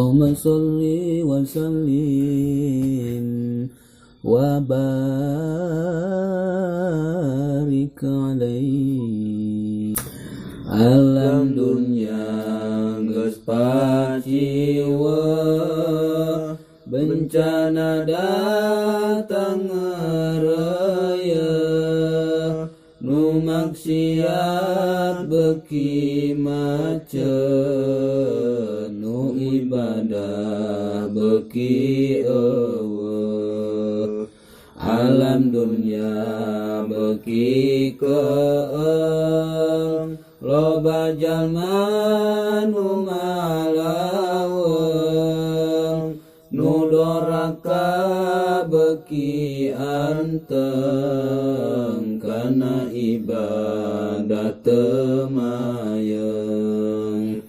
Allahumma sholli wa sallim wa barik alaihi. Alam dunya geus paciwa, bencana datang ngaraya, nu maksiat beki macet, nu ibadah beki eueuh. Alam dunya beki keeng, loba jalma nu ngalaweng, nu doraka beki anteng, kana ibadah teu mayeng.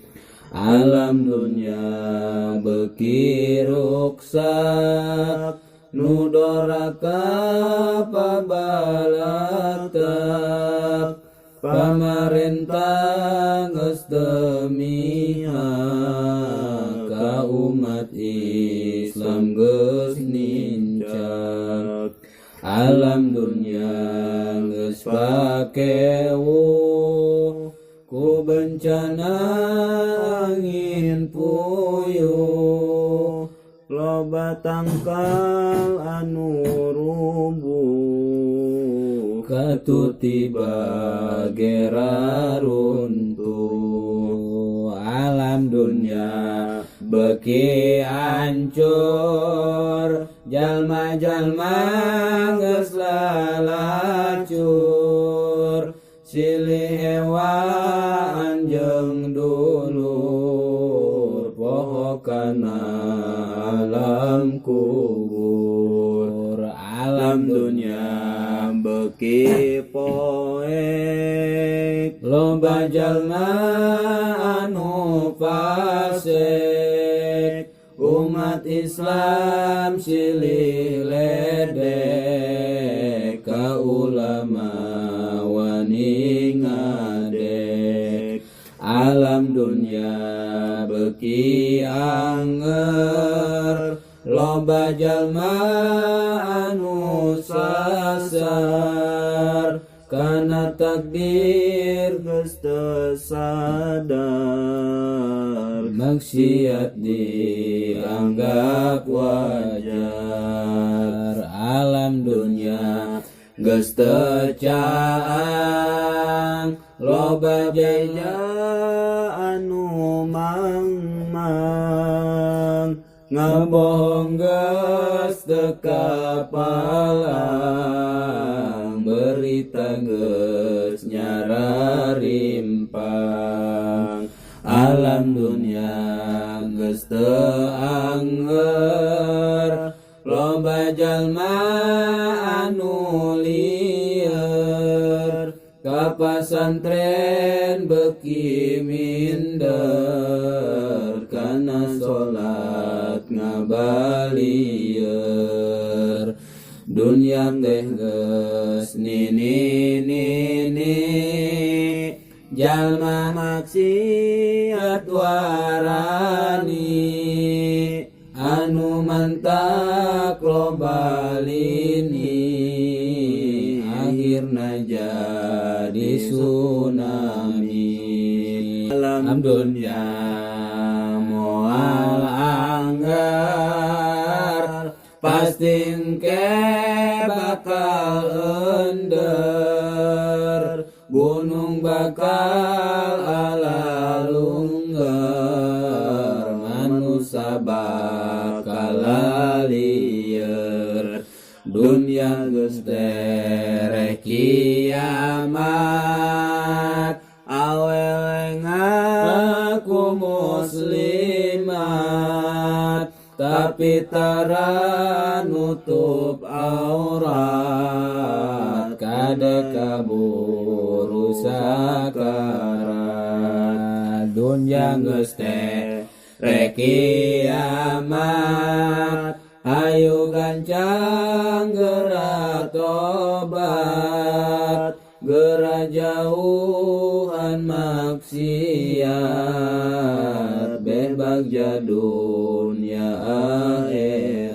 Alam dunya beki ruksak, nu doraka pabalatak, pamarentah geus teu mihak, ka umat Islam geus nincak. Alam dunya geus pakeuh, ku bencana angin puyuh, loba tangkal anu rubuh, katuti bagera runtuh. Alam dunya beki hancur, jalma-jalma geus lalacur, silih hewan jeung dulur, poho kana alam kubur. Alam dunya beki poek, loba jalma anu fasik, umat Islam silih ledek, ka ulama wani ngadek. Alam dunya beki anger, loba jalma anu sasar, kana takdir geus teu sadar, maksiat dianggap wajar. Alam dunya geus teu caang, loba jaya anu mangmang, ngabohong geus teu kapalang, berita geus nyararimpang. Alam dunya geus teu anger, loba jalma anu lieur, ka pasantren beki minder, kana salat ngabalieur. Dunya teh geus nini-nini, jalma maksiat warani, anu mantak loba lini, akhirna jadi tsunami. Alam dunya moal anggar, pasti engke bakal ender, gunung bakal alalunggar, manusia bakal lieur. Dunia geus dereh kiamat, awewe ngaku muslimat, tapi tara nutup aurat, kada kaburu sakarat. Dunia geus dereh kiamat, ayo gancang gerak tobat, gerak jauhan maksiat, bebas bagja dunya akhirat.